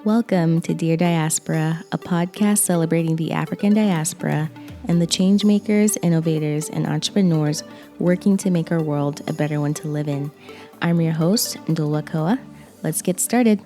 Welcome to Dear Diaspora, a podcast celebrating the African diaspora and the changemakers, innovators, and entrepreneurs working to make our world a better one to live in. I'm your host, DOWA. Let's get started.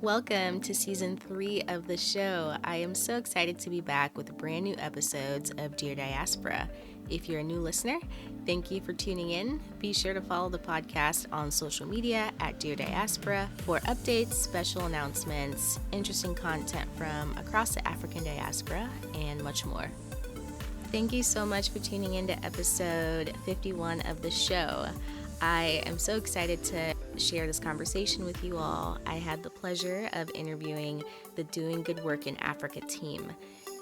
Welcome to season 3 of the show. I am so excited to be back with brand new episodes of Dear Diaspora. If you're a new listener, thank you for tuning in. Be sure to follow the podcast on social media at Dear Diaspora for updates, special announcements, interesting content from across the African diaspora, and much more. Thank you so much for tuning in to episode 51 of the show. I am so excited to share this conversation with you all. I had the pleasure of interviewing the Doing Good Work in Africa team.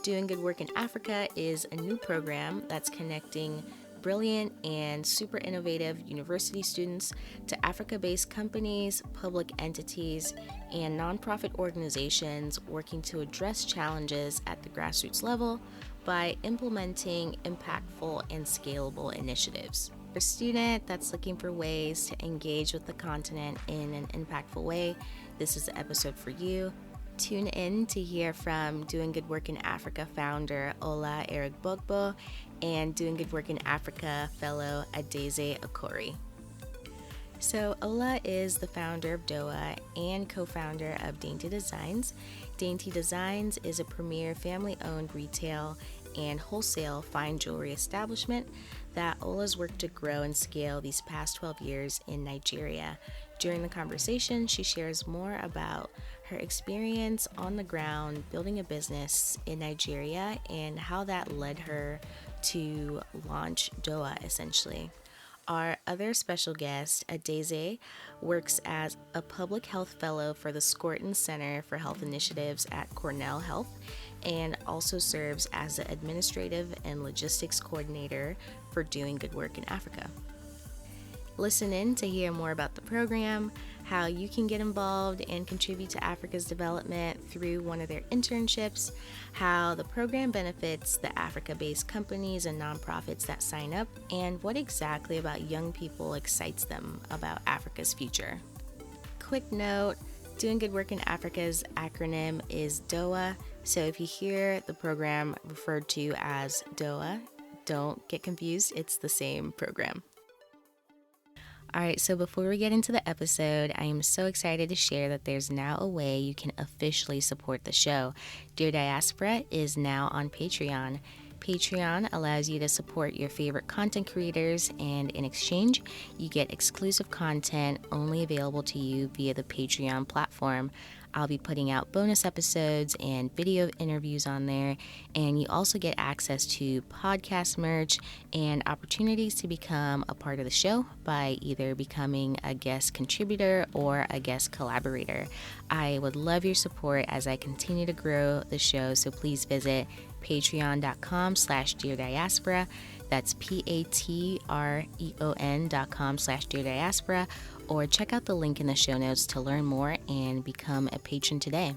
Doing Good Work in Africa is a new program that's connecting brilliant and super innovative university students to Africa-based companies, public entities, and nonprofit organizations working to address challenges at the grassroots level by implementing impactful and scalable initiatives. For a student that's looking for ways to engage with the continent in an impactful way, this is the episode for you. Tune in to hear from Doing Good Work in Africa founder Ola Eregbogbo and Doing Good Work in Africa fellow Adaeze Okorie. So Ola is the founder of DOWA and co-founder of Dainty Designs. Dainty Designs is a premier family-owned retail and wholesale fine jewelry establishment that Ola's worked to grow and scale these past 12 years in Nigeria. During the conversation, she shares more about her experience on the ground building a business in Nigeria and how that led her to launch DOWA essentially. Our other special guest, Adaeze, works as a public health fellow for the Scorton Center for Health Initiatives at Cornell Health and also serves as the administrative and logistics coordinator for Doing Good Work in Africa. Listen in to hear more about the program, how you can get involved and contribute to Africa's development through one of their internships, how the program benefits the Africa-based companies and nonprofits that sign up, and what exactly about young people excites them about Africa's future. Quick note, Doing Good Work in Africa's acronym is DOWA, so if you hear the program referred to as DOWA, don't get confused, it's the same program. All right, so before we get into the episode, I am so excited to share that there's now a way you can officially support the show. Dear Diaspora is now on Patreon. Patreon allows you to support your favorite content creators, and in exchange, you get exclusive content only available to you via the Patreon platform. I'll be putting out bonus episodes and video interviews on there, and you also get access to podcast merch and opportunities to become a part of the show by either becoming a guest contributor or a guest collaborator. I would love your support as I continue to grow the show, so please visit patreon.com/deardiaspora. That's patreon.com/deardiaspora, or check out the link in the show notes to learn more and become a patron today.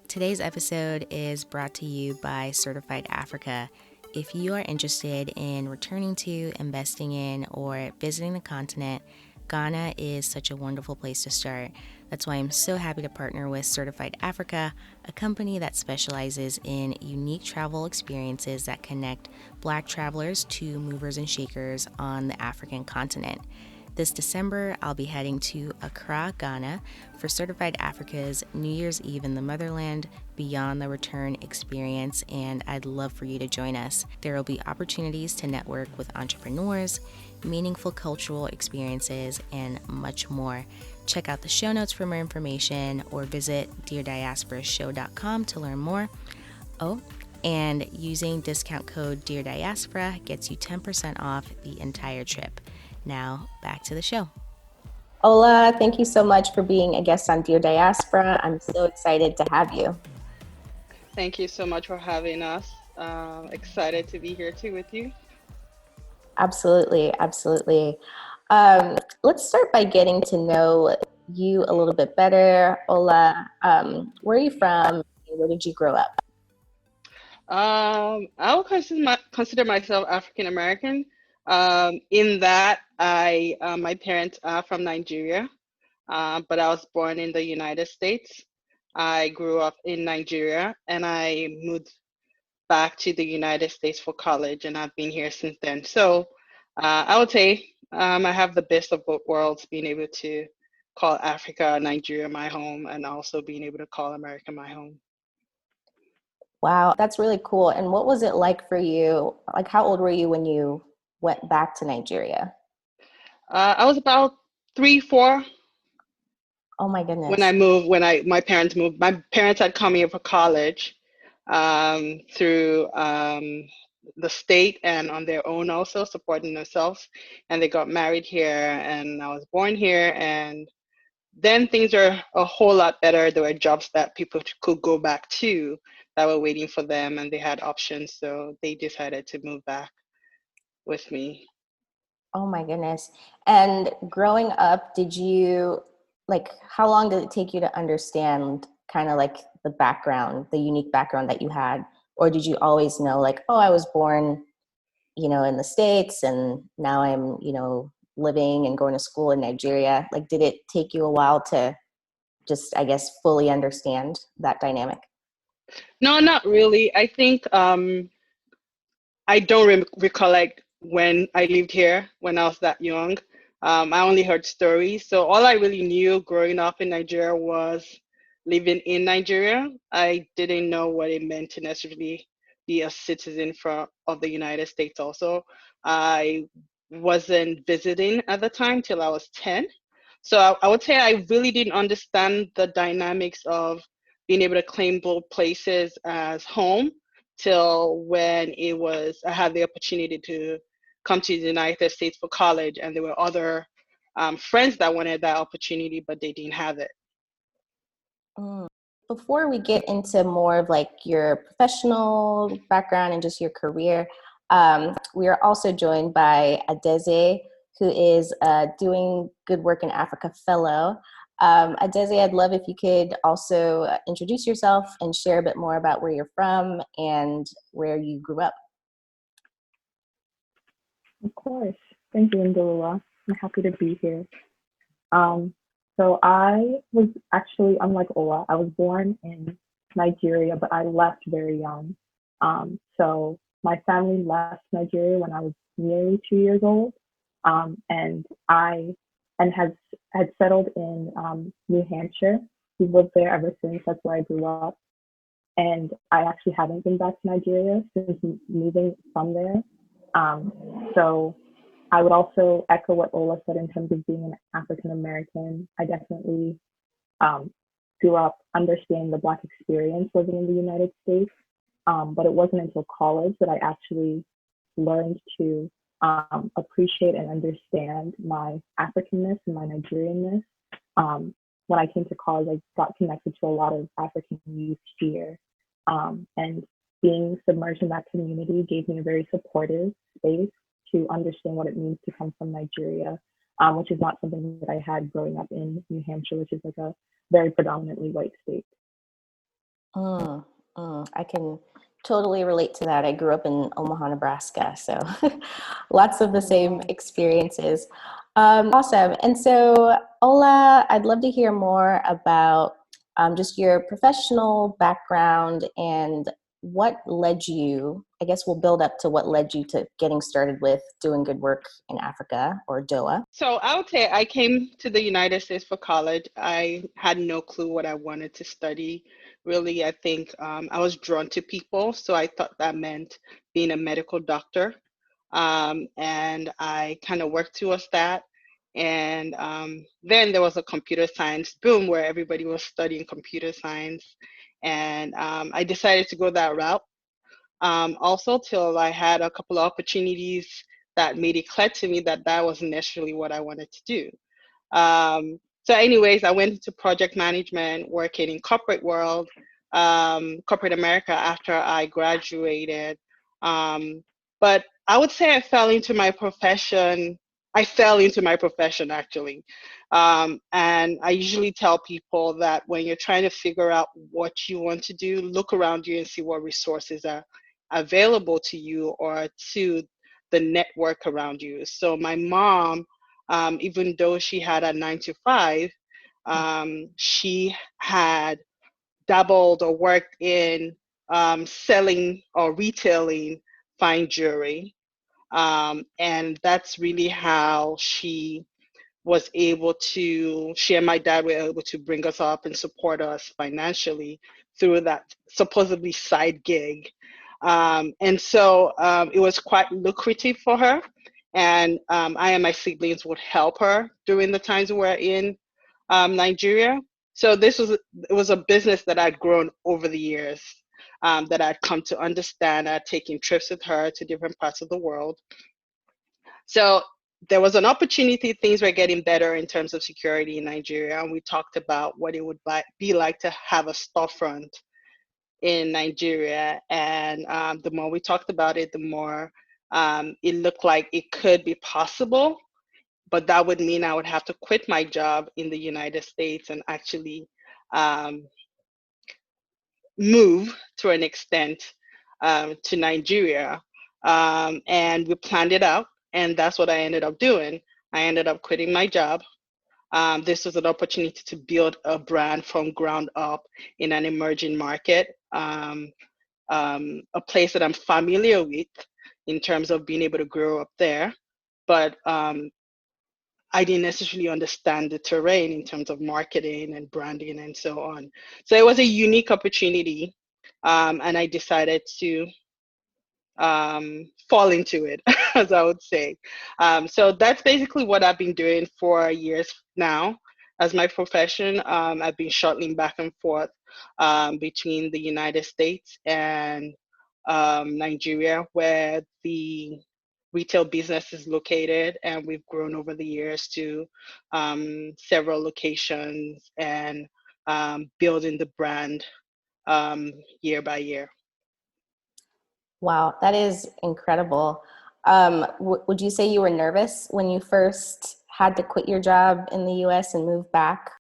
Today's episode is brought to you by Certified Africa. If you are interested in returning to, investing in, or visiting the continent, Ghana is such a wonderful place to start. That's why I'm so happy to partner with Certified Africa, a company that specializes in unique travel experiences that connect Black travelers to movers and shakers on the African continent. This December, I'll be heading to Accra, Ghana for Certified Africa's New Year's Eve in the Motherland Beyond the Return experience, and I'd love for you to join us. There will be opportunities to network with entrepreneurs, meaningful cultural experiences, and much more. Check out the show notes for more information or visit deardiasporashow.com to learn more. Oh, and using discount code DearDiaspora gets you 10% off the entire trip. Now, back to the show. Ola, thank you so much for being a guest on Dear Diaspora. I'm so excited to have you. Thank you so much for having us. Excited to be here too with you. Absolutely. Let's start by getting to know you a little bit better. Ola, where are you from? Where did you grow up? I would consider myself African American. In that my parents are from Nigeria, but I was born in the United States. I grew up in Nigeria and I moved back to the United States for college, and I've been here since then. So I would say I have the best of both worlds, being able to call Africa, Nigeria my home, and also being able to call America my home. Wow, that's really cool. And what was it like for you? Like, how old were you when you went back to Nigeria? I was about 3, 4 Oh my when I goodness. moved. My parents moved. My parents had come here for college through the state and on their own, also supporting themselves. And they got married here, and I was born here. And then things are a whole lot better. There were jobs that people could go back to that were waiting for them, and they had options. So they decided to move back with me. Oh my goodness. And growing up, how long did it take you to understand kind of like the background, the unique background that you had? Or did you always know, like, oh, I was born, in the States and now I'm, living and going to school in Nigeria? Like, did it take you a while to just, I guess, fully understand that dynamic? No, not really. I think I don't recollect when I lived here when I was that young. I only heard stories. So all I really knew growing up in Nigeria was living in Nigeria. I didn't know what it meant to necessarily be a citizen of the United States also. I wasn't visiting at the time till I was 10. So I would say I really didn't understand the dynamics of being able to claim both places as home till when I had the opportunity to come to the United States for college, and there were other friends that wanted that opportunity, but they didn't have it. Mm. Before we get into more of like your professional background and just your career, we are also joined by Adaeze, who is doing Good Work in Africa Fellow. Adaeze, I'd love if you could also introduce yourself and share a bit more about where you're from and where you grew up. Of course. Thank you, Ndola. I'm happy to be here. Um, so I was actually, unlike Ola, I was born in Nigeria, but I left very young. So my family left Nigeria when I was nearly 2 years old, and I and has had settled in New Hampshire. We lived there ever since. That's where I grew up, and I actually haven't been back to Nigeria since moving from there. Um, so I would also echo what Ola said in terms of being an African American. I definitely grew up understanding the Black experience living in the United States, but it wasn't until college that I actually learned to appreciate and understand my Africanness and my Nigerianness. When I came to college, I got connected to a lot of African youth here, and being submerged in that community gave me a very supportive space to understand what it means to come from Nigeria, which is not something that I had growing up in New Hampshire, which is like a very predominantly white state. I can totally relate to that. I grew up in Omaha, Nebraska, so lots of the same experiences. Awesome. And so, Ola, I'd love to hear more about just your professional background and what led you, I guess we'll build up to what led you to getting started with doing good work in Africa, or DOWA. So I would say I came to the United States for college. I had no clue what I wanted to study. Really, I think I was drawn to people, so I thought that meant being a medical doctor. And I kind of worked towards that. And then there was a computer science boom where everybody was studying computer science. And I decided to go that route. Also, till I had a couple of opportunities that made it clear to me that that wasn't necessarily what I wanted to do. So anyways, I went into project management, working in corporate world, corporate America after I graduated. But I would say I fell into my profession. I fell into my profession actually. And I usually tell people that when you're trying to figure out what you want to do, look around you and see what resources are available to you or to the network around you. So my mom, even though she had a 9 to 5, she had dabbled or worked in selling or retailing fine jewelry. And that's really how she and my dad were able to bring us up and support us financially through that supposedly side gig. And so it was quite lucrative for her. And I and my siblings would help her during the times we were in Nigeria. So it was a business that I'd grown over the years, that I'd come to understand. I'd taken trips with her to different parts of the world. So there was an opportunity, things were getting better in terms of security in Nigeria. And we talked about what it would be like to have a storefront in Nigeria. And the more we talked about it, the more it looked like it could be possible. But that would mean I would have to quit my job in the United States and actually move to an extent to Nigeria. And we planned it out. And that's what I ended up doing. I ended up quitting my job. This was an opportunity to build a brand from ground up in an emerging market, a place that I'm familiar with in terms of being able to grow up there. But I didn't necessarily understand the terrain in terms of marketing and branding and so on. So it was a unique opportunity, and I decided to fall into it, as I would say. So that's basically what I've been doing for years now as my profession. I've been shuttling back and forth between the United States and Nigeria, where the retail business is located, and we've grown over the years to several locations and building the brand year by year. Wow, that is incredible. Would you say you were nervous when you first had to quit your job in the US and move back?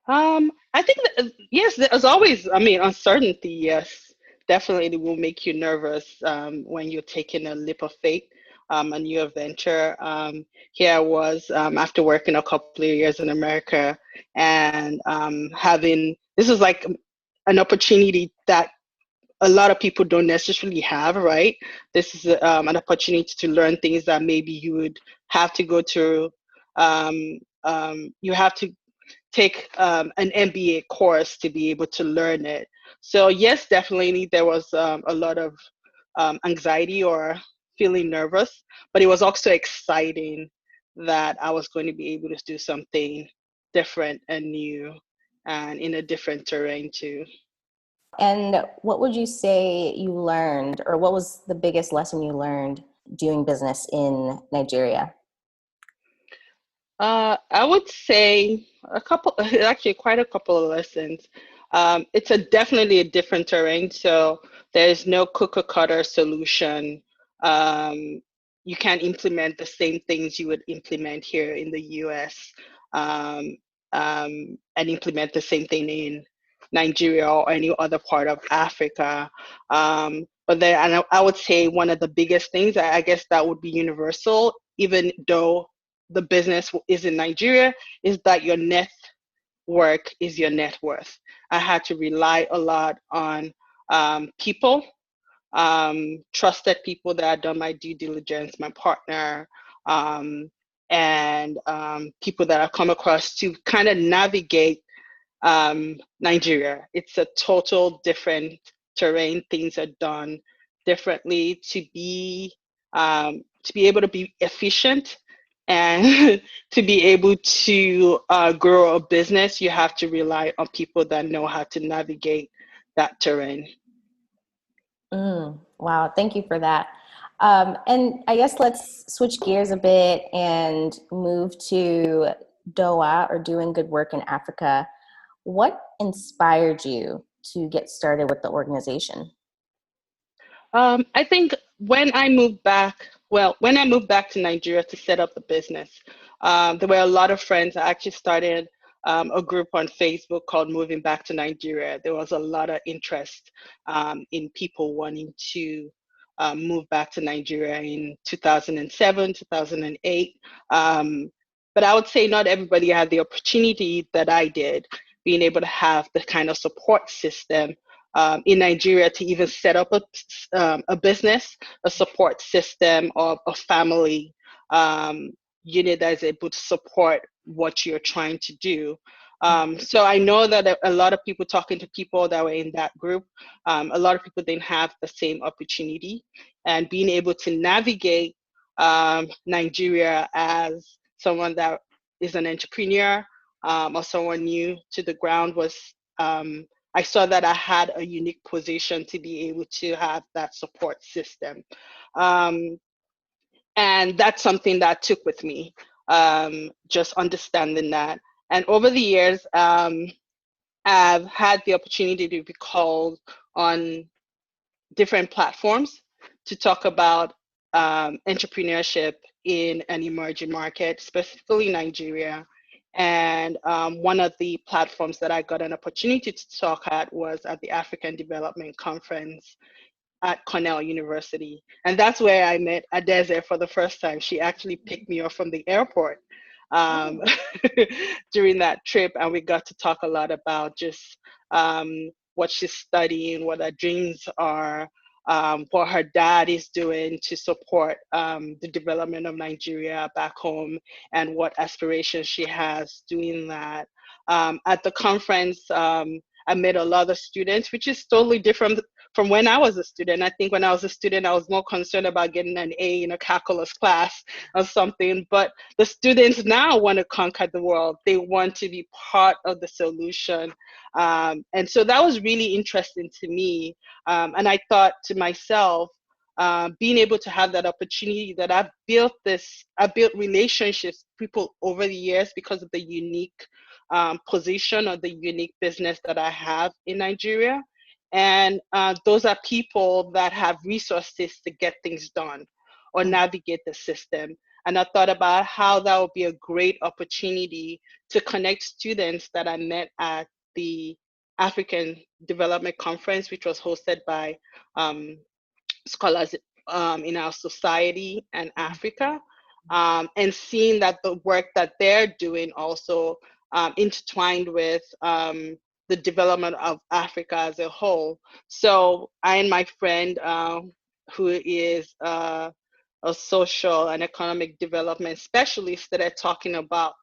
I think that, yes, there's always, I mean, uncertainty, yes, definitely will make you nervous when you're taking a leap of faith, a new adventure. Here I was after working a couple of years in America and this is like an opportunity that a lot of people don't necessarily have, right? This is an opportunity to learn things that maybe you would have to go to, you have to take an MBA course to be able to learn it. So yes, definitely there was a lot of anxiety or feeling nervous, but it was also exciting that I was going to be able to do something different and new and in a different terrain too. And what would you say you learned, or what was the biggest lesson you learned doing business in Nigeria? I would say a couple, actually quite a couple of lessons. It's definitely a different terrain, so there's no cookie cutter solution. Um, you can't implement the same things you would implement here in the US, and implement the same thing in Nigeria or any other part of Africa. But then, and I would say one of the biggest things, I guess that would be universal, even though the business is in Nigeria, is that your network is your net worth. I had to rely a lot on people, trusted people that had done my due diligence, my partner, and people that I've come across to kind of navigate Nigeria. It's a total different terrain. Things are done differently to be able to be efficient and to be able to grow a business. You have to rely on people that know how to navigate that terrain. Wow, thank you for that. And I guess let's switch gears a bit and move to DOWA, or Doing Good Work in Africa. What inspired you to get started with the organization? I think when I moved back to Nigeria to set up the business, there were a lot of friends. I actually started a group on Facebook called Moving Back to Nigeria. There was a lot of interest in people wanting to move back to Nigeria in 2007, 2008. But I would say not everybody had the opportunity that I did. being able to have the kind of support system in Nigeria to even set up a business, a support system of a family unit that is able to support what you're trying to do. So I know that a lot of people, talking to people that were in that group, a lot of people didn't have the same opportunity, and being able to navigate Nigeria as someone that is an entrepreneur or someone new to the ground was, I saw that I had a unique position to be able to have that support system. And that's something that I took with me, just understanding that. And over the years, I've had the opportunity to be called on different platforms to talk about entrepreneurship in an emerging market, specifically Nigeria. And one of the platforms that I got an opportunity to talk at was at the African Development Conference at Cornell University. And that's where I met Adaeze for the first time. She actually picked me up from the airport during that trip. And we got to talk a lot about just what she's studying, what her dreams are, what her dad is doing to support the development of Nigeria back home, and what aspirations she has doing that. At the conference, I met a lot of students, which is totally different from when I was a student. I think when I was a student, I was more concerned about getting an A in a calculus class or something. But the students now want to conquer the world. They want to be part of the solution. And so that was really interesting to me. And I thought to myself, being able to have that opportunity, that I've built relationships with people over the years because of the unique position or the unique business that I have in Nigeria. And those are people that have resources to get things done or navigate the system. And I thought about how that would be a great opportunity to connect students that I met at the African Development Conference, which was hosted by scholars in our society and Africa, and seeing that the work that they're doing also intertwined with the development of Africa as a whole. So I and my friend, who is a social and economic development specialist, started talking about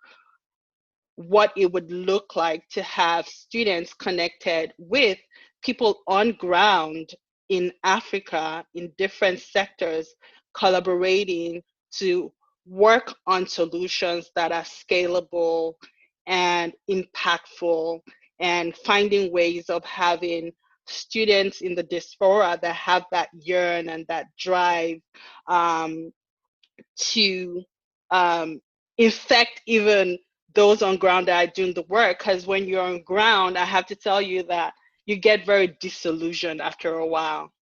what it would look like to have students connected with people on ground in Africa in different sectors, collaborating to work on solutions that are scalable and impactful, and finding ways of having students in the diaspora that have that yearn and that drive to infect even those on ground that are doing the work. Because when you're on ground, I have to tell you that you get very disillusioned after a while,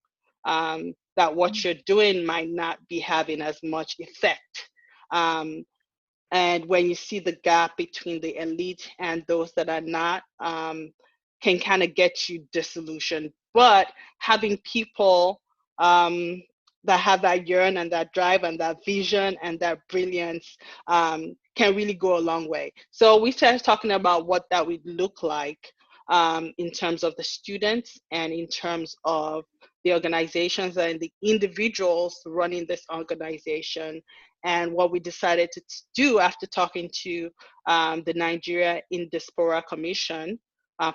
that what you're doing might not be having as much effect. And when you see the gap between the elite and those that are not, can kind of get you disillusioned. But having people that have that yearn and that drive and that vision and that brilliance can really go a long way. So we started talking about what that would look like in terms of the students and in terms of the organizations and the individuals running this organization. And what we decided to do after talking to the Nigeria in Diaspora Commission,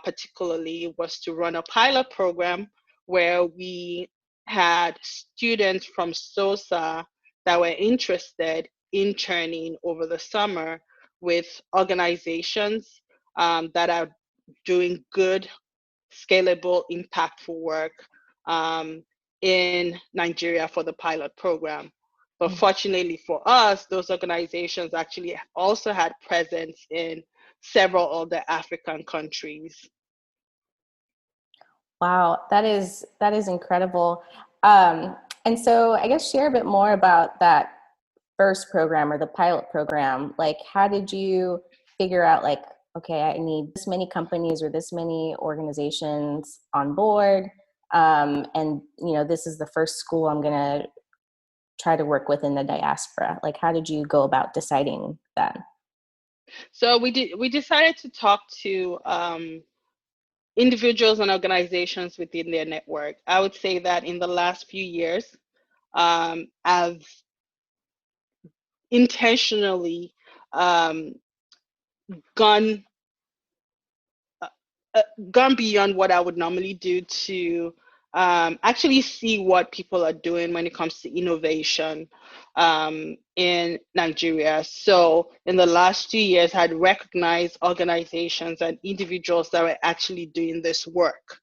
particularly, was to run a pilot program where we had students from SOSA that were interested interning over the summer with organizations that are doing good, scalable, impactful work in Nigeria for the pilot program. But fortunately for us, those organizations actually also had presence in several other African countries. Wow, that is incredible. And so I guess share a bit more about that first program or the pilot program. Like, how did you figure out, like, okay, I need this many companies or this many organizations on board, and this is the first school I'm gonna try to work with in the diaspora. Like, how did you go about deciding that? So we decided to talk to individuals and organizations within their network. I would say that in the last few years, I've intentionally um, gone uh, gone beyond what I would normally do to actually see what people are doing when it comes to innovation in Nigeria. So in the last 2 years, I'd recognized organizations and individuals that were actually doing this work.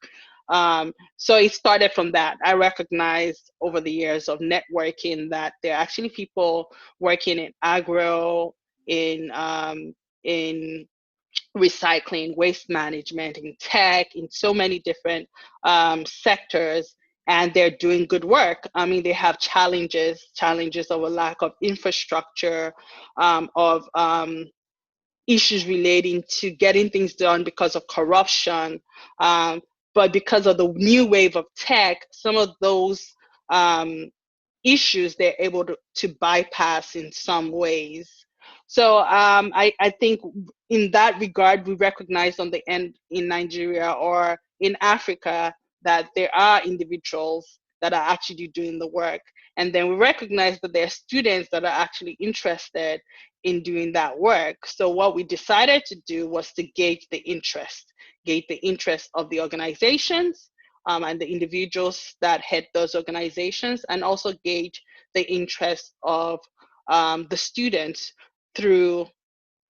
So it started from that. I recognized over the years of networking that there are actually people working in agro, in recycling, waste management, in tech, in so many different sectors, and they're doing good work. I mean, they have challenges of a lack of infrastructure, of issues relating to getting things done because of corruption. But because of the new wave of tech, some of those um, issues they're able to bypass in some ways. So I think in that regard, we recognize on the end in Nigeria or in Africa that there are individuals that are actually doing the work. And then we recognize that there are students that are actually interested in doing that work. So what we decided to do was to gauge the interest of the organizations and the individuals that head those organizations, and also gauge the interest of the students through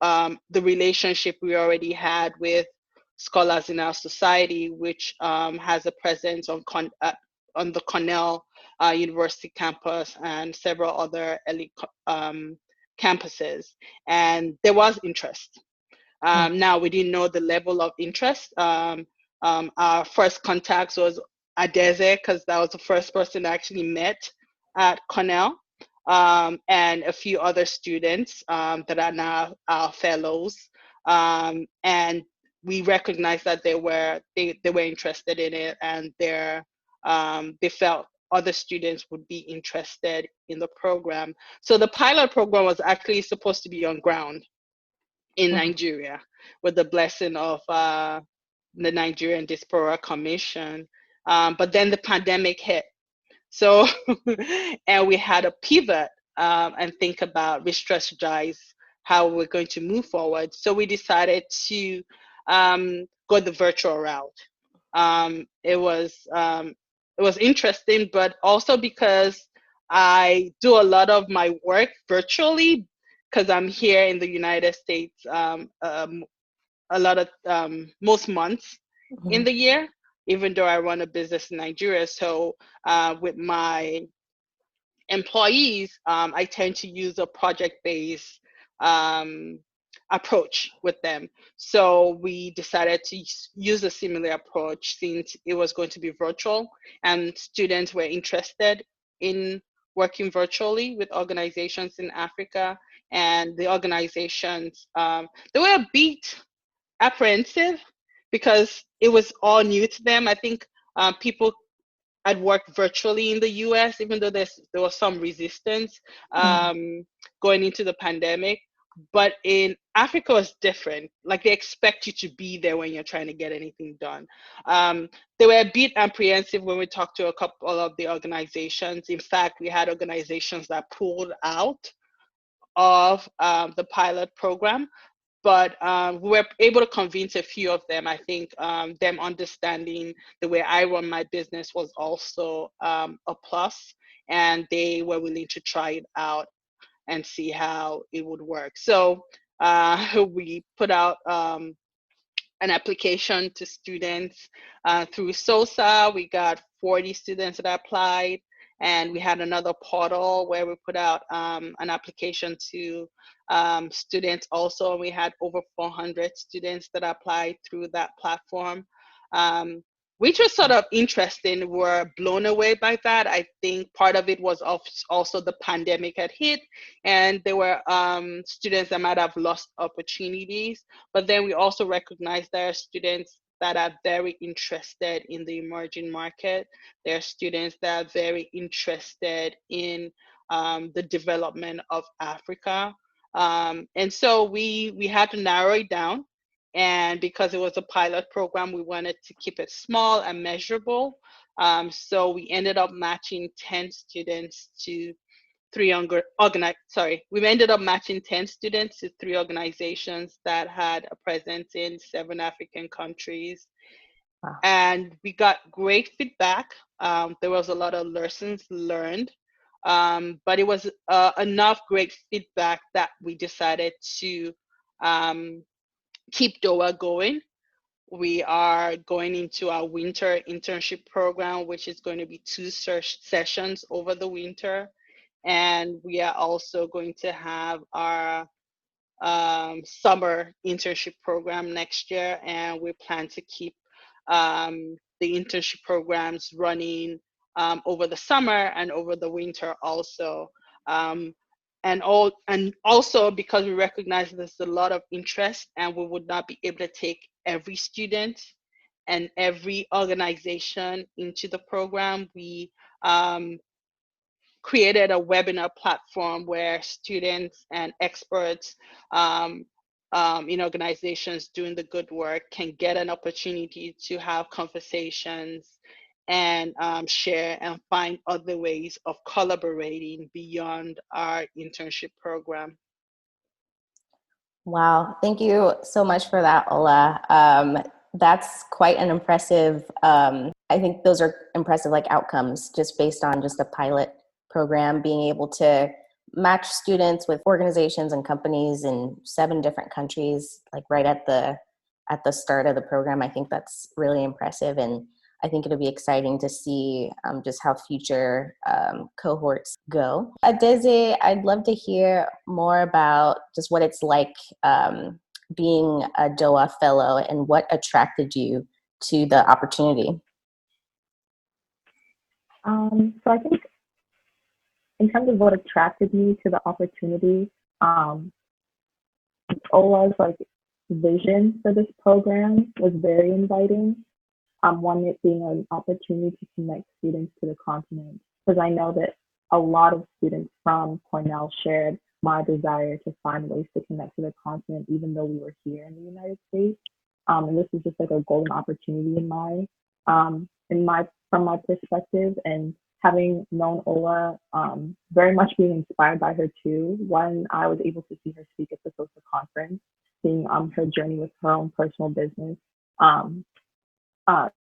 the relationship we already had with scholars in our society, which has a presence on the Cornell University campus and several other elite campuses. And there was interest. Now, we didn't know the level of interest. Our first contact was Adaeze, because that was the first person I actually met at Cornell, and a few other students that are now our fellows. And we recognized that they were interested in it, and they felt other students would be interested in the program. So the pilot program was actually supposed to be on ground in Nigeria, with the blessing of the Nigerian Diaspora Commission. But then the pandemic hit. So, and we had to pivot and think about, re-strategize how we're going to move forward. So we decided to go the virtual route. It was interesting, but also because I do a lot of my work virtually, because I'm here in the United States a lot of most months in the year, even though I run a business in Nigeria. So with my employees, I tend to use a project-based approach with them. So we decided to use a similar approach since it was going to be virtual and students were interested in working virtually with organizations in Africa. And the organizations, they were a bit apprehensive because it was all new to them. I think people had worked virtually in the US, even though there was some resistance going into the pandemic. But in Africa, it's different. Like, they expect you to be there when you're trying to get anything done. They were a bit apprehensive when we talked to a couple of the organizations. In fact, we had organizations that pulled out of the pilot program, but we were able to convince a few of them. I think them understanding the way I run my business was also a plus, and they were willing to try it out and see how it would work. So we put out an application to students through SOSA. We got 40 students that applied, and we had another portal where we put out an application to students also. We had over 400 students that applied through that platform, which was sort of interesting. We're blown away by that. I think part of it was also the pandemic had hit, and there were students that might have lost opportunities. But then we also recognize there are students that are very interested in the emerging market. There are students that are very interested in the development of Africa. And so we had to narrow it down. And because it was a pilot program, we wanted to keep it small and measurable. So we ended up matching 10 students to we ended up matching 10 students to 3 organizations that had a presence in 7 African countries. Wow. And we got great feedback. There was a lot of lessons learned, but it was enough great feedback that we decided to keep DOWA going. We are going into our winter internship program, which is going to be 2 sessions over the winter. And we are also going to have our summer internship program next year. And we plan to keep the internship programs running over the summer and over the winter also. And also because we recognize there's a lot of interest and we would not be able to take every student and every organization into the program, we created a webinar platform where students and experts in organizations doing the good work can get an opportunity to have conversations and share and find other ways of collaborating beyond our internship program. Wow. Thank you so much for that, Ola. That's quite an impressive, I think those are impressive like outcomes just based on just a pilot program, being able to match students with organizations and companies in 7 different countries, like right at the start of the program. I think that's really impressive. And I think it'll be exciting to see just how future cohorts go. Adaeze, I'd love to hear more about just what it's like being a DOWA fellow and what attracted you to the opportunity. So I think in terms of what attracted me to the opportunity, Ola's like vision for this program was very inviting. One, it being an opportunity to connect students to the continent, because I know that a lot of students from Cornell shared my desire to find ways to connect to the continent, even though we were here in the United States. And this is just like a golden opportunity from my perspective. And having known Ola, very much being inspired by her too. When I was able to see her speak at the social conference, seeing her journey with her own personal business,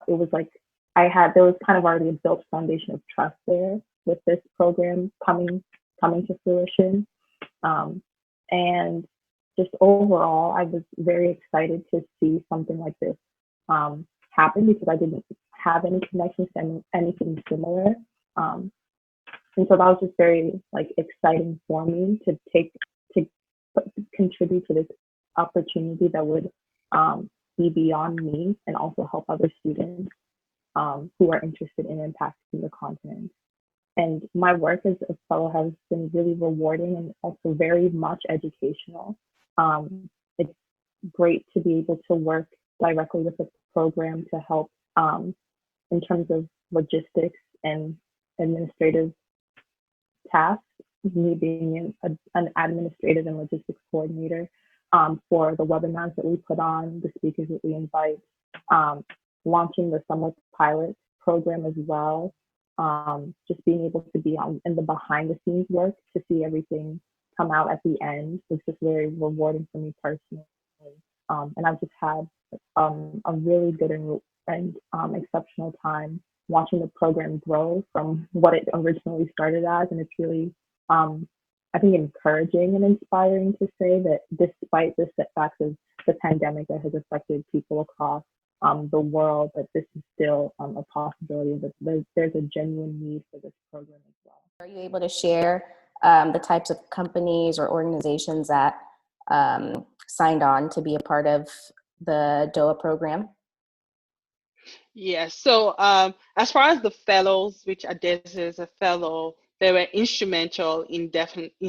it was like there was kind of already a built foundation of trust there with this program coming to fruition. And just overall, I was very excited to see something like this happen, because I didn't have any connections to anything similar. And so that was just very like exciting for me to contribute to this opportunity that would be beyond me and also help other students who are interested in impacting the continent. And my work as a fellow has been really rewarding and also very much educational. It's great to be able to work directly with the program to help in terms of logistics and administrative tasks, me being an administrative and logistics coordinator for the webinars that we put on, the speakers that we invite, launching the summer pilot program as well. Just being able to be in the behind the scenes work to see everything come out at the end was just very rewarding for me personally. And I've just had a really good and exceptional time watching the program grow from what it originally started as. And it's really, I think, encouraging and inspiring to say that despite the setbacks of the pandemic that has affected people across the world, that this is still a possibility, that there's a genuine need for this program as well. Are you able to share the types of companies or organizations that signed on to be a part of the DOWA program? Yes. So as far as the fellows, which Adaeze is a fellow, they were instrumental in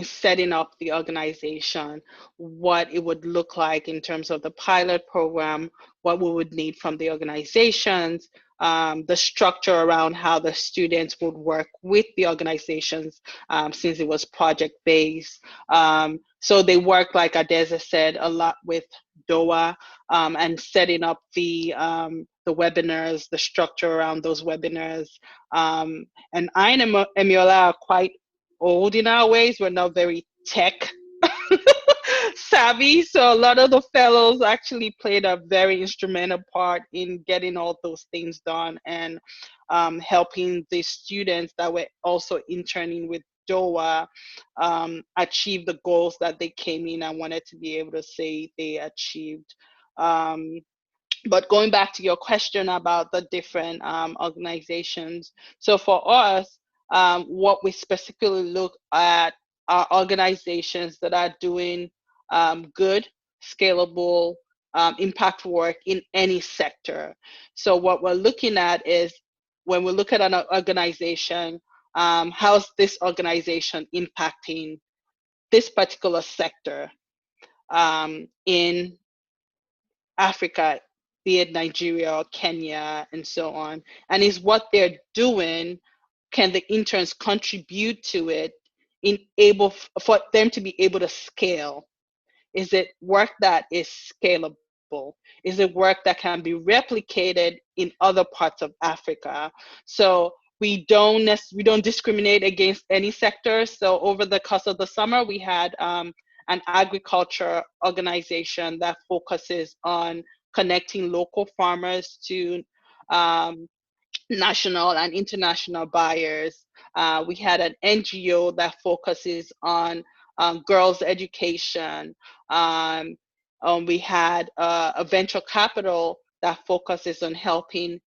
setting up the organization, what it would look like in terms of the pilot program, what we would need from the organizations, the structure around how the students would work with the organizations, since it was project based. So they work, like Adaeze said, a lot with DOWA, and setting up the webinars, the structure around those webinars. And I and Emiola are quite old in our ways. We're not very tech savvy. So a lot of the fellows actually played a very instrumental part in getting all those things done, and helping the students that were also interning with DOWA achieve the goals that they came in and wanted to be able to say they achieved. Um, but going back to your question about the different organizations, so for us, what we specifically look at are organizations that are doing good, scalable, impact work in any sector. So what we're looking at is, when we look at an organization, how's this organization impacting this particular sector in Africa, be it Nigeria or Kenya and so on, and is what they're doing, can the interns contribute to it in able for them to be able to scale? Is it work that is scalable? Is it work that can be replicated in other parts of Africa? So we don't discriminate against any sector. So over the course of the summer, we had an agriculture organization that focuses on connecting local farmers to national and international buyers. We had an NGO that focuses on girls' education. Um, we had a venture capital that focuses on helping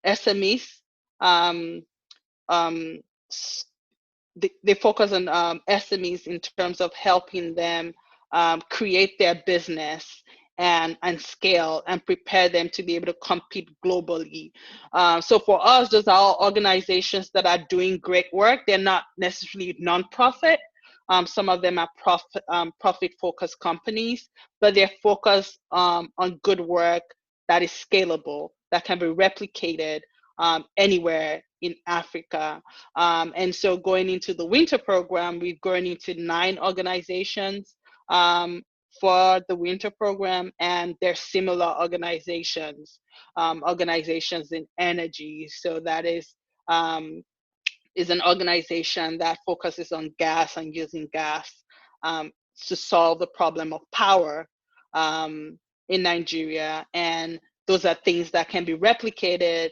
SMEs. Um, um, they focus on SMEs in terms of helping them create their business and scale and prepare them to be able to compete globally. So for us, those are all organizations that are doing great work. They're not necessarily nonprofit. Some of them are profit-focused companies, but they're focused on good work that is scalable, that can be replicated anywhere in Africa. And so going into the winter program, we've gone into 9 organizations for the winter program, and they're similar organizations, organizations in energy. So that is an organization that focuses on gas and using gas um, to solve the problem of power in Nigeria. And those are things that can be replicated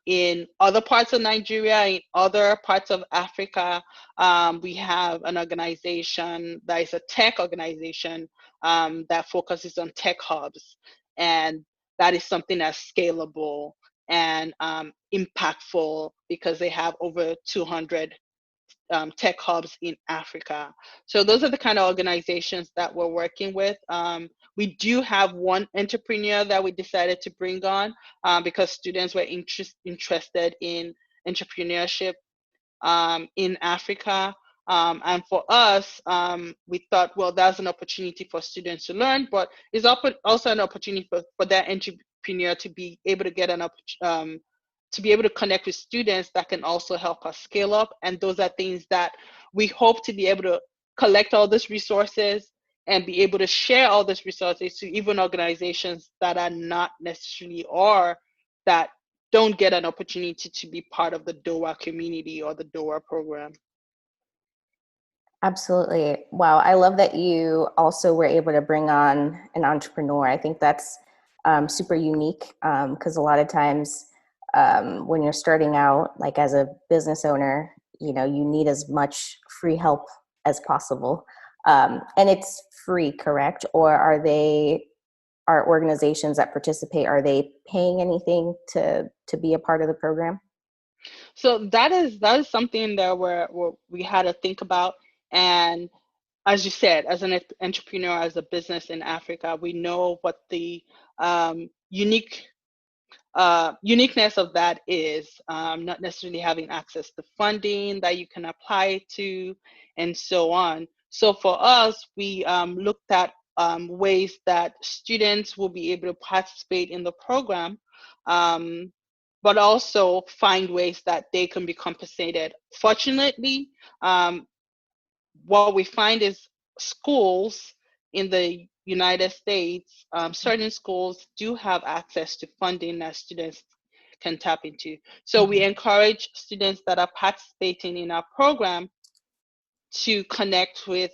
in other parts of Nigeria, in other parts of Africa. We have an organization that is a tech organization that focuses on tech hubs. And that is something that's scalable and impactful, because they have over 200 tech hubs in Africa. So those are the kind of organizations that we're working with. We do have one entrepreneur that we decided to bring on because students were interested in entrepreneurship in Africa. And for us, we thought, well, that's an opportunity for students to learn, but it's also an opportunity for that entrepreneur to be able to get to be able to connect with students that can also help us scale up. And those are things that we hope to be able to collect all these resources and be able to share all these resources to even organizations that are not necessarily, or that don't get an opportunity to be part of the DOWA community or the DOWA program. Absolutely. Wow. I love that you also were able to bring on an entrepreneur. I think that's super unique because a lot of times when you're starting out, like as a business owner, you need as much free help as possible. And it's free, correct? Or are organizations that participate, are they paying anything to be a part of the program? So that is something that we had to think about. And as you said, as an entrepreneur, as a business in Africa, we know what the uniqueness of that is, not necessarily having access to funding that you can apply to, and so on. So for us, we looked at ways that students will be able to participate in the program but also find ways that they can be compensated. Fortunately, what we find is schools in the United States, certain schools do have access to funding that students can tap into. So we encourage students that are participating in our program to connect with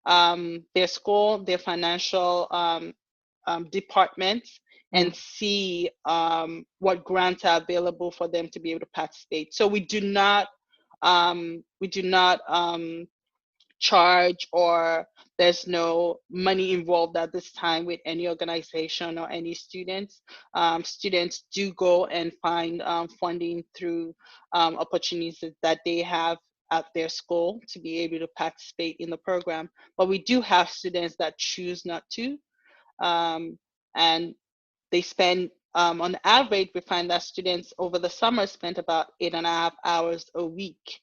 their school, their financial departments, and see what grants are available for them to be able to participate. So we do not charge, or there's no money involved at this time with any organization or any students. Students do go and find funding through opportunities that they have at their school to be able to participate in the program. But we do have students that choose not to, and they spend, on average, we find that students over the summer spent about 8.5 hours a week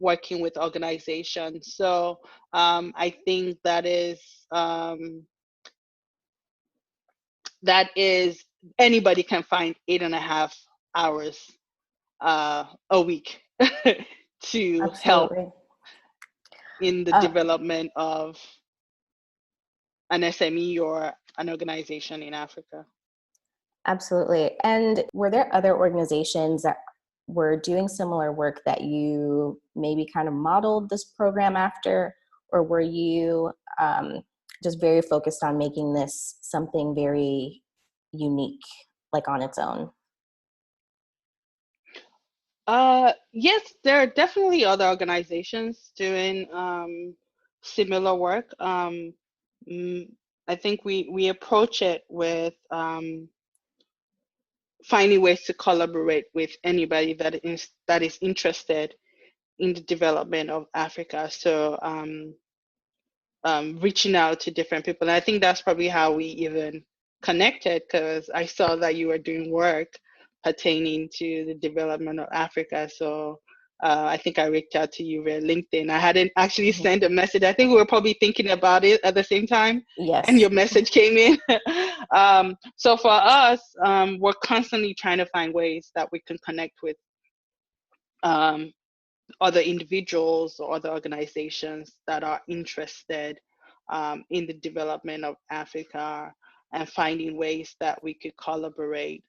working with organizations. So I think that is anybody can find 8.5 hours a week to help Absolutely. in the development of an SME or an organization in Africa. Absolutely. And were there other organizations that were doing similar work that you maybe kind of modeled this program after, or were you just very focused on making this something very unique, like on its own? Yes, there are definitely other organizations doing similar work. I think we approach it with finding ways to collaborate with anybody that is interested in the development of Africa. So reaching out to different people. And I think that's probably how we even connected, because I saw that you were doing work pertaining to the development of Africa. So I think I reached out to you via LinkedIn. I hadn't actually sent a message. I think we were probably thinking about it at the same time. Yes. And your message came in. So for us, we're constantly trying to find ways that we can connect with other individuals or other organizations that are interested in the development of Africa, and finding ways that we could collaborate.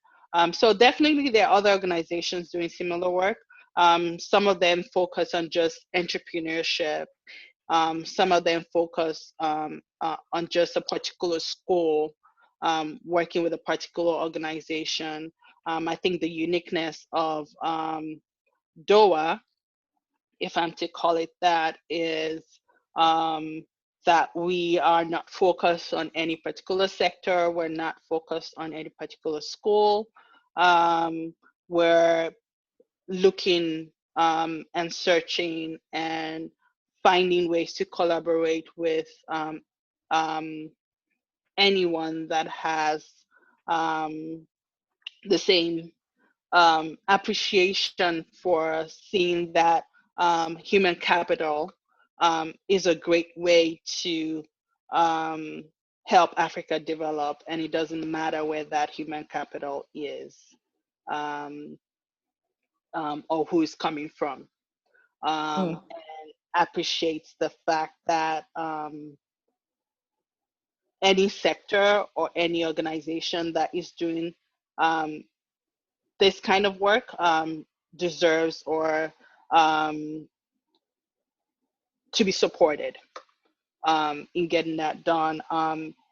So definitely there are other organizations doing similar work. Some of them focus on just entrepreneurship. Some of them focus on just a particular school, working with a particular organization. I think the uniqueness of DOWA, if I'm to call it that, is that we are not focused on any particular sector. We're not focused on any particular school. We're looking and searching and finding ways to collaborate with anyone that has the same appreciation for seeing that human capital is a great way to help Africa develop, and it doesn't matter where that human capital is or who is coming from, and appreciates the fact that any sector or any organization that is doing this kind of work deserves or to be supported in getting that done,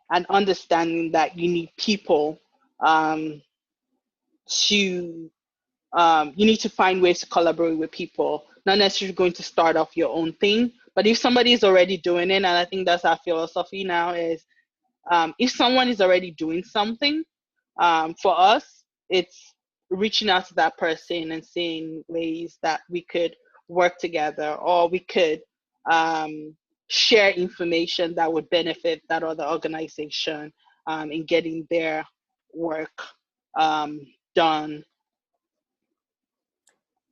and understanding that you need people to you need to find ways to collaborate with people, not necessarily going to start off your own thing, but if somebody is already doing it, and I think that's our philosophy now, is if someone is already doing something, for us, it's reaching out to that person and seeing ways that we could work together, or we could share information that would benefit that other organization in getting their work done.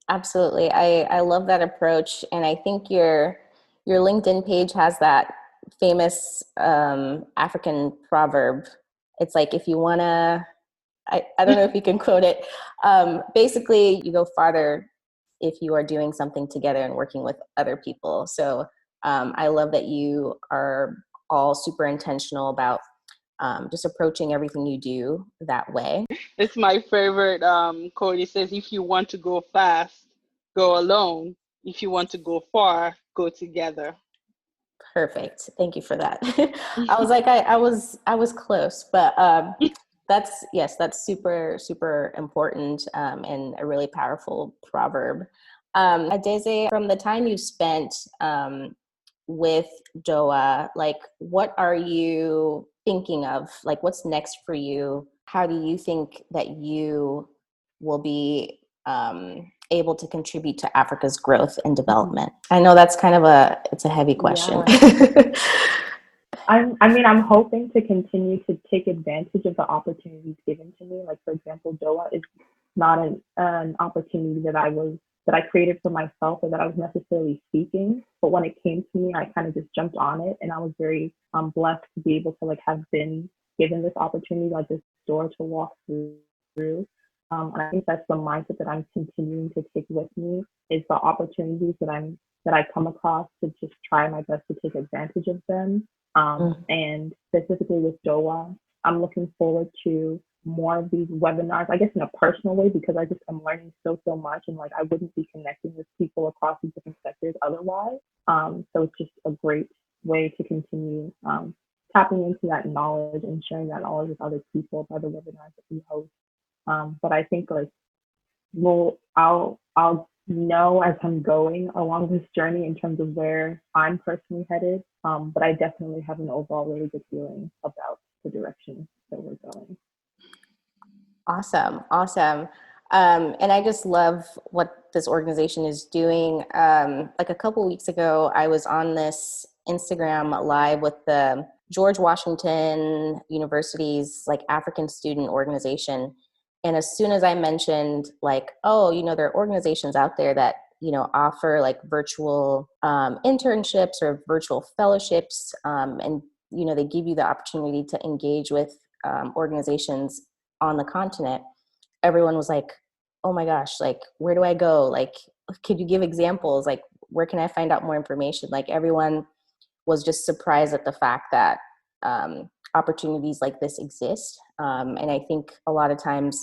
Absolutely. I love that approach. And I think your LinkedIn page has that famous African proverb. It's like, if you want to I don't know if you can quote it. Basically, you go farther if you are doing something together and working with other people. So I love that you are all super intentional about just approaching everything you do that way. It's my favorite quote. It says, if you want to go fast, go alone. If you want to go far, go together. Perfect. Thank you for that. I was like, I was close, but that's super, super important and a really powerful proverb. Adaeze, from the time you spent with DOWA, like, what are you thinking of? Like, what's next for you? How do you think that you will be able to contribute to Africa's growth and development? I know that's kind of it's a heavy question. Yeah. I'm hoping to continue to take advantage of the opportunities given to me. Like, for example, DOA is not an opportunity that I created for myself or that I was necessarily seeking. But when it came to me, I kind of just jumped on it, and I was very blessed to be able to like have been given this opportunity, like this door to walk through. And I think that's the mindset that I'm continuing to take with me, is the opportunities that I come across, to just try my best to take advantage of them. And specifically with DOWA, I'm looking forward to more of these webinars, I guess in a personal way, because I just am learning so much, and like I wouldn't be connecting with people across these different sectors otherwise. So it's just a great way to continue tapping into that knowledge and sharing that knowledge with other people by the webinars that we host. But I think like I'll know as I'm going along this journey in terms of where I'm personally headed. But I definitely have an overall really good feeling about the direction that we're going. Awesome. And I just love what this organization is doing. Like a couple weeks ago, I was on this Instagram live with the George Washington University's like African student organization. And as soon as I mentioned like, oh, there are organizations out there that, offer like virtual internships or virtual fellowships. And, they give you the opportunity to engage with organizations on the continent. Everyone was like, oh my gosh, like, where do I go? Like, could you give examples? Like, where can I find out more information? Like, everyone was just surprised at the fact that opportunities like this exist. And I think a lot of times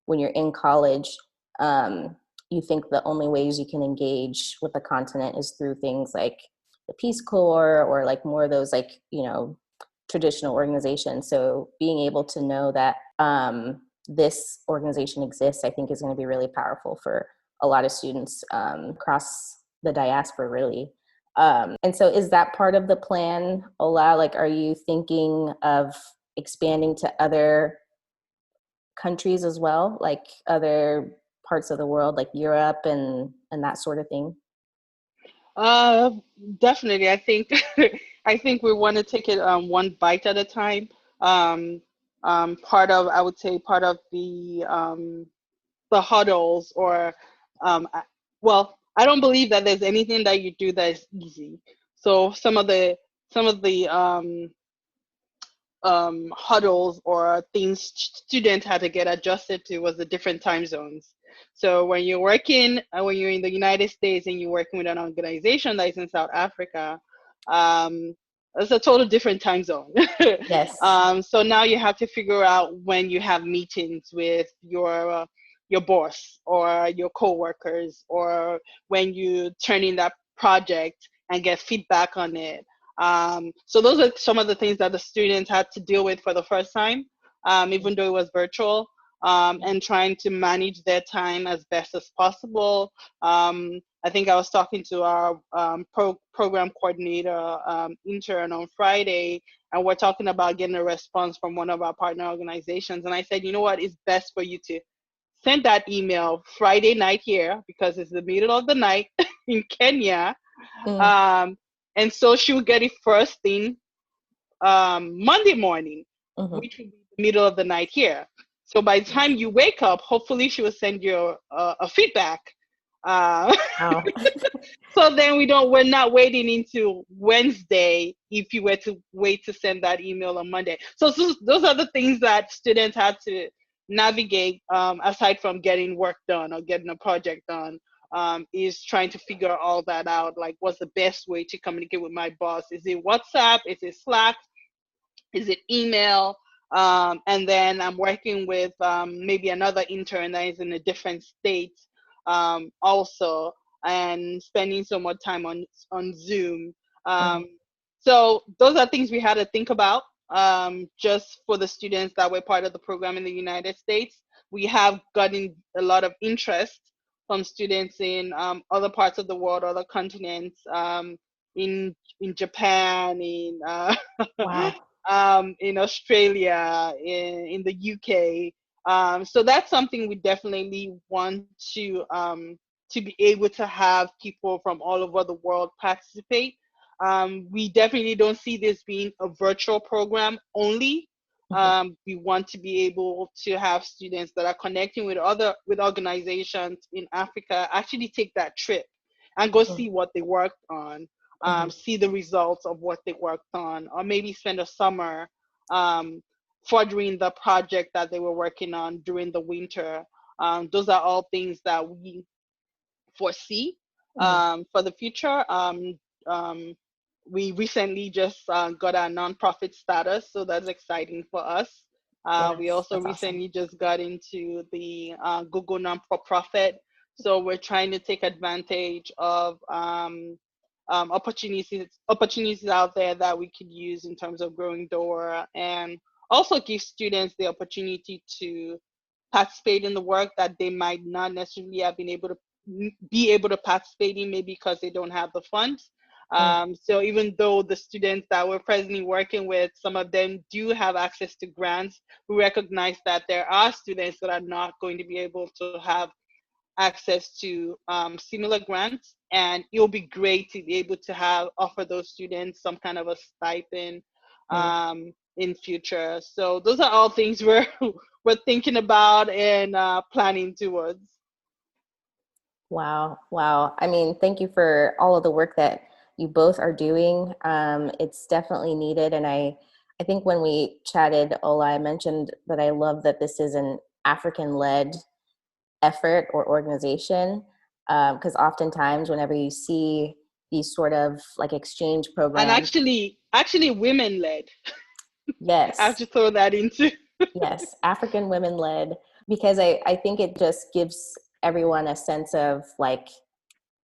when you're in college, you think the only ways you can engage with the continent is through things like the Peace Corps or like more of those like, traditional organizations. So being able to know that this organization exists, I think is going to be really powerful for a lot of students across the diaspora, really. And so is that part of the plan, Ola? Like, are you thinking of expanding to other countries as well, like other parts of the world, like Europe and that sort of thing? Definitely. I think I think we want to take it one bite at a time. I would say part of the huddles or well, I don't believe that there's anything that you do that is easy. So some of the huddles or things students had to get adjusted to was the different time zones. So when you're in the United States and you're working with an organization that's in South Africa, it's a total different time zone. Yes. So now you have to figure out when you have meetings with your boss or your coworkers, or when you turn in that project and get feedback on it. So those are some of the things that the students had to deal with for the first time, even though it was virtual, and trying to manage their time as best as possible. I think I was talking to our program coordinator intern on Friday, and we're talking about getting a response from one of our partner organizations. And I said, you know what, it's best for you to send that email Friday night here, because it's the middle of the night in Kenya. And so she would get it first thing Monday morning, which would be the middle of the night here. So by the time you wake up, hopefully she will send you a feedback. So then we're not waiting into Wednesday if you were to wait to send that email on Monday. So those are the things that students had to navigate, aside from getting work done or getting a project done, is trying to figure all that out. Like, what's the best way to communicate with my boss? Is it WhatsApp? Is it Slack? Is it email? And then I'm working with maybe another intern that is in a different state also, and spending so much time on Zoom. So those are things we had to think about, just for the students that were part of the program in the United States. We have gotten a lot of interest from students in other parts of the world, other continents, in Japan, Wow. in Australia, in the UK. So that's something we definitely want to be able to have people from all over the world participate. We definitely don't see this being a virtual program only. We want to be able to have students that are connecting with organizations in Africa actually take that trip and go see what they worked on, see the results of what they worked on, or maybe spend a summer furthering the project that they were working on during the winter. Those are all things that we foresee for the future. We recently just got our nonprofit status, so that's exciting for us. We Yes, also that's awesome. recently just got into the Google non-for-profit, so we're trying to take advantage of opportunities out there that we could use in terms of growing DOWA, and also give students the opportunity to participate in the work that they might not necessarily have been able to participate in, maybe because they don't have the funds. So even though the students that we're presently working with, some of them do have access to grants, we recognize that there are students that are not going to be able to have access to similar grants, and it'll be great to be able to offer those students some kind of a stipend in future. So those are all things we're thinking about and planning towards. Wow. Wow. I mean, thank you for all of the work that you both are doing. It's definitely needed. And I think when we chatted, Ola, I mentioned that I love that this is an African-led effort or organization. Because oftentimes whenever you see these sort of like exchange And programs. actually women led. I have Yes. to throw that into. Yes. African women led, because I think it just gives everyone a sense of like,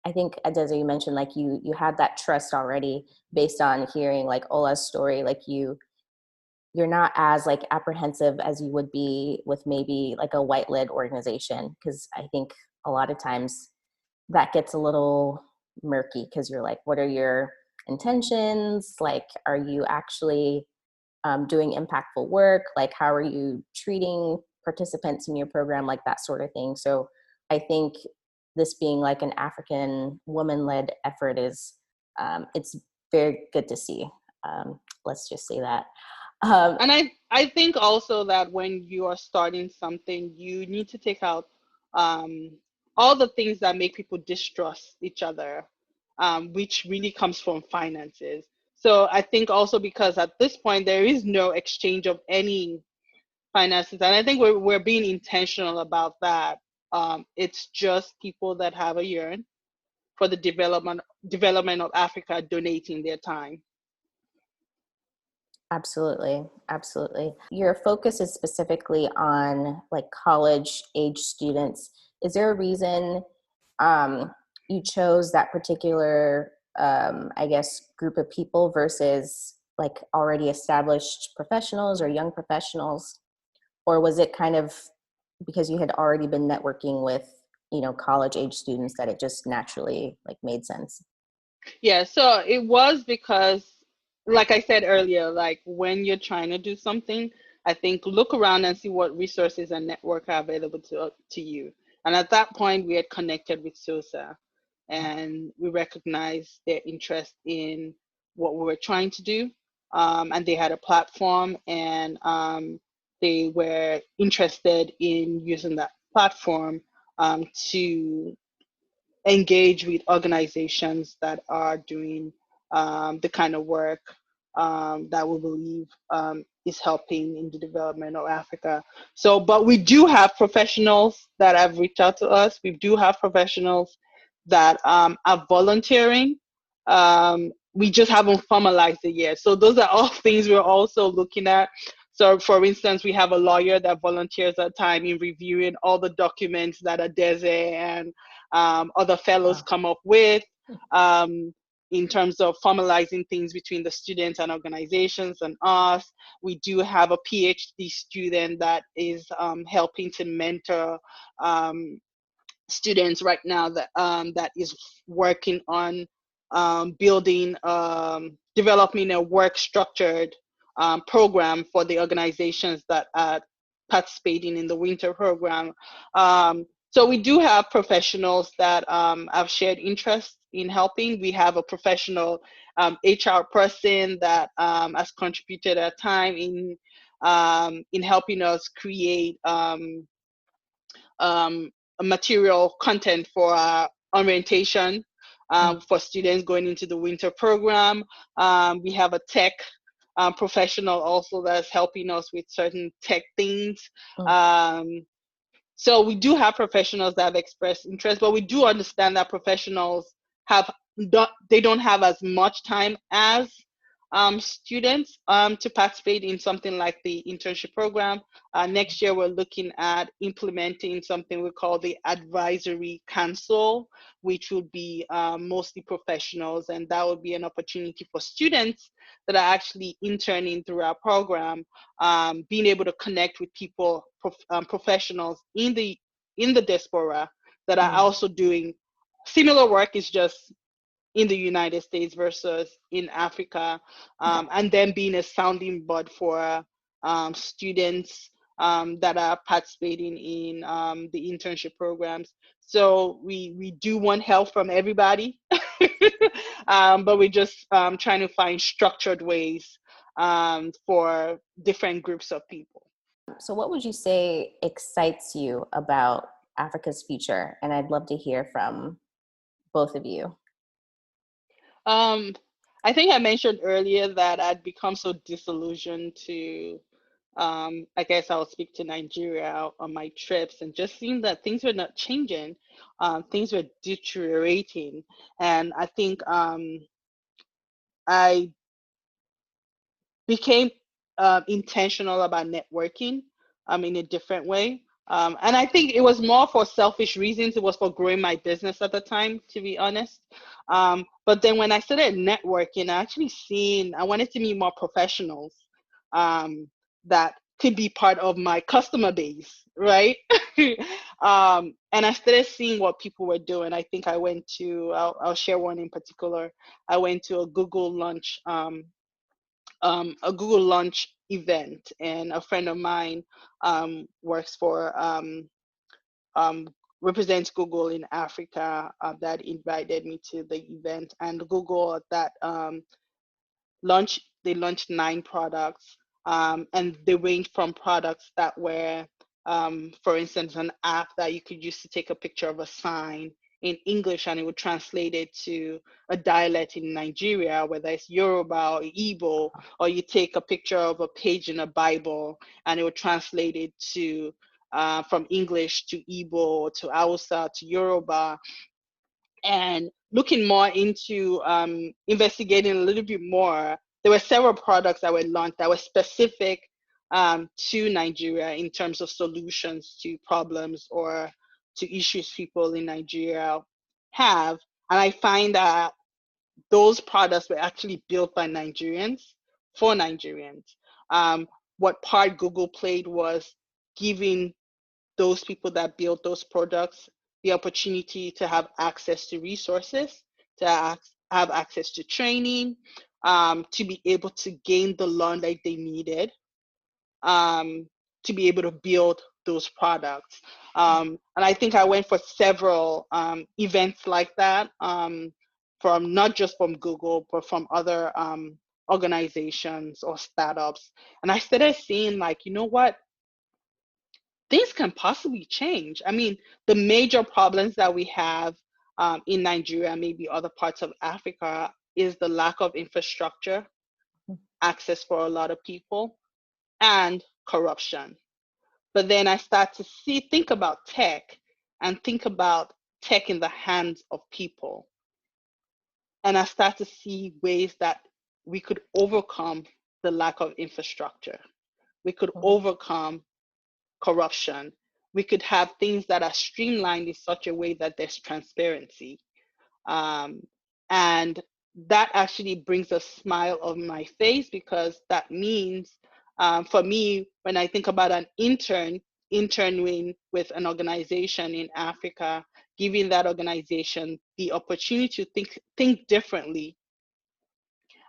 I think Adaeze, you mentioned like you had that trust already based on hearing like Ola's story. Like you're not as like apprehensive as you would be with maybe like a white led organization, because I think a lot of times that gets a little murky because you're like, what are your intentions? Like, are you actually doing impactful work? Like, how are you treating participants in your program? Like that sort of thing. So I think this being like an African woman-led effort is, it's very good to see. Let's just say that. And I think also that when you are starting something, you need to take out all the things that make people distrust each other, which really comes from finances. So I think also because at this point there is no exchange of any finances, and I think we're being intentional about that. It's just people that have a yearn for the development of Africa donating their time. Absolutely. Absolutely. Your focus is specifically on like college age students. Is there a reason you chose that particular, I guess, group of people versus like already established professionals or young professionals? Or was it kind of because you had already been networking with, college age students that it just naturally like made sense? Yeah, so it was because, like I said earlier, like when you're trying to do something, I think look around and see what resources and network are available to you. And at that point, we had connected with SOSA, and we recognized their interest in what we were trying to do. And they had a platform, and they were interested in using that platform to engage with organizations that are doing the kind of work that we believe is helping in the development of Africa. So, but we do have professionals that have reached out to us. We do have professionals that are volunteering. We just haven't formalized it yet. So those are all things we're also looking at. So for instance, we have a lawyer that volunteers her time in reviewing all the documents that Adaeze and other fellows come up with, in terms of formalizing things between the students and organizations and us. We do have a PhD student that is helping to mentor students right now that is working on building, developing a work structured program for the organizations that are participating in the winter program. So we do have professionals that have shared interest in helping. We have a professional HR person that has contributed a time in helping us create material content for our orientation for students going into the winter program. We have a tech professional also that's helping us with certain tech things. So we do have professionals that have expressed interest, but we do understand that professionals they don't have as much time as students to participate in something like the internship program. Next year, we're looking at implementing something we call the advisory council, which would be mostly professionals, and that would be an opportunity for students that are actually interning through our program, being able to connect with people, professionals in the diaspora that are also doing similar work, is just in the United States versus in Africa, and then being a sounding board for students that are participating in the internship programs. So we do want help from everybody, but we're just trying to find structured ways for different groups of people. So what would you say excites you about Africa's future? And I'd love to hear from both of you. I think I mentioned earlier that I'd become so disillusioned to, I guess I'll speak to Nigeria on my trips, and just seeing that things were not changing, things were deteriorating. And I think I became intentional about networking in a different way. And I think it was more for selfish reasons. It was for growing my business at the time, to be honest. But then when I started networking, I wanted to meet more professionals that could be part of my customer base, right? And I started seeing what people were doing. I think I went to, I'll share one in particular. I went to a Google lunch event, and a friend of mine works for represents Google in Africa, that invited me to the event. And Google at that they launched 9 products, and they range from products that were, for instance, an app that you could use to take a picture of a sign in English, and it would translate it to a dialect in Nigeria, whether it's Yoruba or Igbo, or you take a picture of a page in a Bible and it would translate it to from English to Igbo to Hausa to Yoruba. And looking more into investigating a little bit more, there were several products that were launched that were specific to Nigeria in terms of solutions to problems or to issues people in Nigeria have. And I find that those products were actually built by Nigerians for Nigerians. What part Google played was giving those people that build those products the opportunity to have access to resources, to have access to training, to be able to gain the knowledge they needed, to be able to build those products. And I think I went for several events like that, from not just from Google, but from other organizations or startups. And I started seeing, like, you know what? Things can possibly change. I mean, the major problems that we have in Nigeria, maybe other parts of Africa, is the lack of infrastructure access for a lot of people, and corruption. But then I start to think about tech and think about tech in the hands of people. And I start to see ways that we could overcome the lack of infrastructure. We could overcome corruption. We could have things that are streamlined in such a way that there's transparency. And that actually brings a smile on my face, because that means, for me, when I think about an interning with an organization in Africa, giving that organization the opportunity to think differently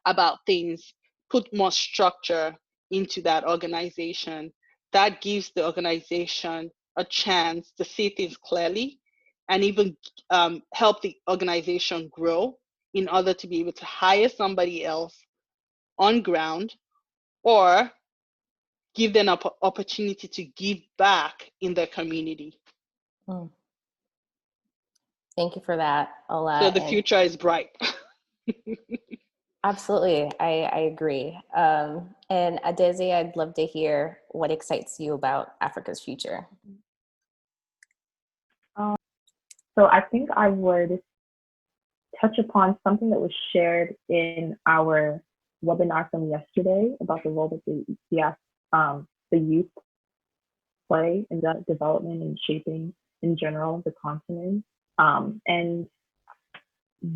about things, put more structure into that organization, that gives the organization a chance to see things clearly, and even help the organization grow in order to be able to hire somebody else on ground, or give them an opportunity to give back in their community. Thank you for that, Ola. So the future is bright. Absolutely, I agree. And Adaeze, I'd love to hear what excites you about Africa's future. So I think I would touch upon something that was shared in our webinar from yesterday about the role that the youth play in the development and shaping in general the continent. And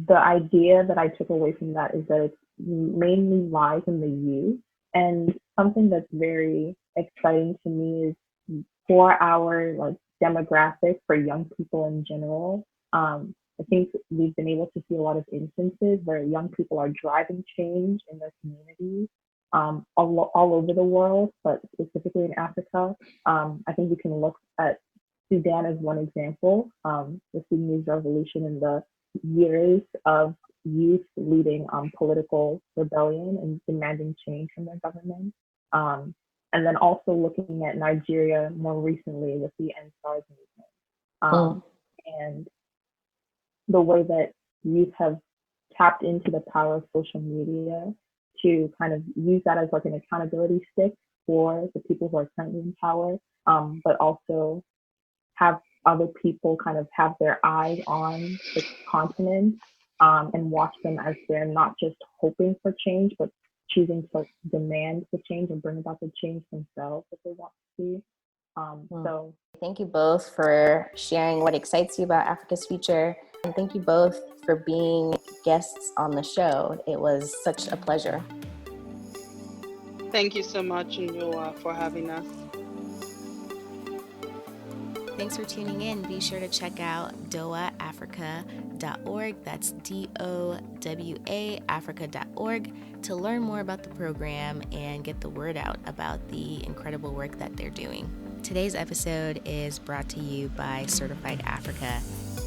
the idea that I took away from that is that it mainly lies in the youth. And something that's very exciting to me is for our demographic, for young people in general. I think we've been able to see a lot of instances where young people are driving change in their communities, all over the world, but specifically in Africa. I think we can look at Sudan as one example, the Sudanese revolution and the years of youth leading political rebellion and demanding change from their government. And then also looking at Nigeria more recently with the NSARS movement. And the way that youth have tapped into the power of social media to kind of use that as like an accountability stick for the people who are currently in power, but also have other people kind of have their eyes on the continent, and watch them as they're not just hoping for change, but choosing to demand the change and bring about the change themselves that they want to see. So thank you both for sharing what excites you about Africa's future. And thank you both for being guests on the show. It was such a pleasure. Thank you so much, Njoa, for having us. Thanks for tuning in. Be sure to check out DOWAAfrica.org. That's DOWA Africa.org to learn more about the program and get the word out about the incredible work that they're doing. Today's episode is brought to you by Certified Africa.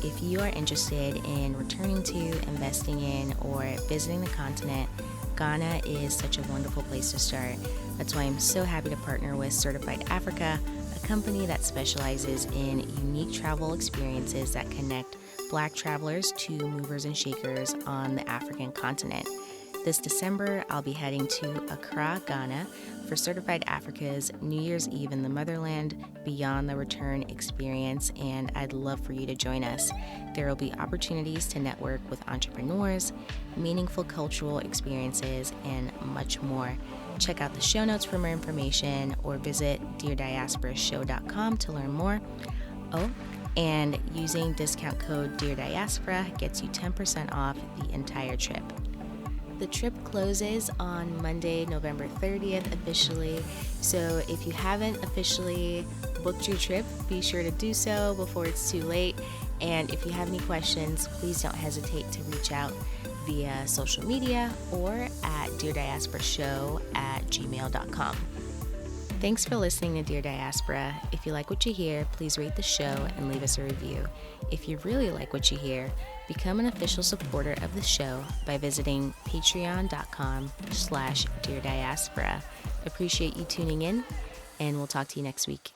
If you are interested in returning to, investing in, or visiting the continent, Ghana is such a wonderful place to start. That's why I'm so happy to partner with Certified Africa, a company that specializes in unique travel experiences that connect Black travelers to movers and shakers on the African continent. This December, I'll be heading to Accra, Ghana for Certified Africa's New Year's Eve in the Motherland Beyond the Return experience, and I'd love for you to join us. There will be opportunities to network with entrepreneurs, meaningful cultural experiences, and much more. Check out the show notes for more information or visit DearDiasporaShow.com to learn more. Oh, and using discount code DearDiaspora gets you 10% off the entire trip. The trip closes on Monday, November 30th officially, so if you haven't officially booked your trip, be sure to do so before it's too late. And if you have any questions, please don't hesitate to reach out via social media or at deardiasporashow@gmail.com. Thanks for listening to Dear Diaspora. If you like what you hear, please rate the show and leave us a review. If you really like what you hear, become an official supporter of the show by visiting patreon.com/deardiaspora. Appreciate you tuning in, and we'll talk to you next week.